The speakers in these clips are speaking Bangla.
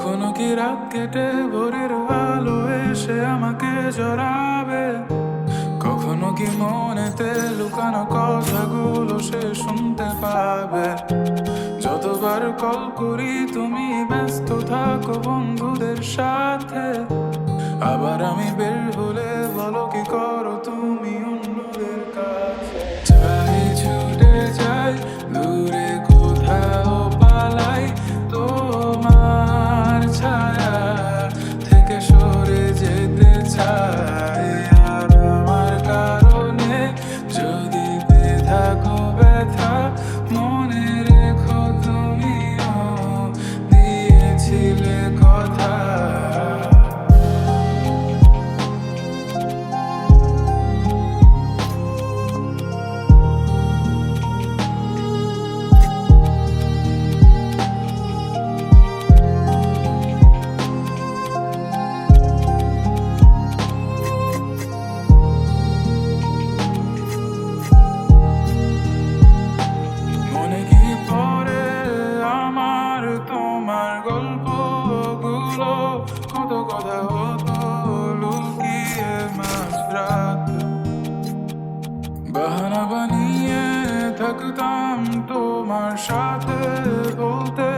কখনো কি রাত কেটে ভোরের আলো এসে আমাকে জড়াবে, কখনো কি মনেতে লুকানো কথাগুলো সে শুনতে পাবে। যতবার কল করি তুমি ব্যস্ত থাকো বন্ধুদের সাথে, আবার আমি বের হলে বলো কি করো তুমি অন্যদের কাছে। চাই ছুটে যাই দূরে কোথাও পালাই, তোমার ছায়া থেকে সরে যেতে চাই। আর আমার কারণে যদি পেয়ে থাকো ব্যথা, মনে রেখো তুমিও দিয়েছিলে কথা। মনে কি পড়ে আমার তোমার গল্পগুলো, কত কথা হতো লুকিয়ে মাঝরাত। বাহানা বানিয়ে থাকতাম তোমার সাথে, বলতে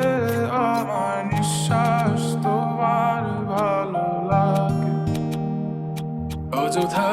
আমার নিঃশ্বাস তোমার ভালো লাগে। অযথা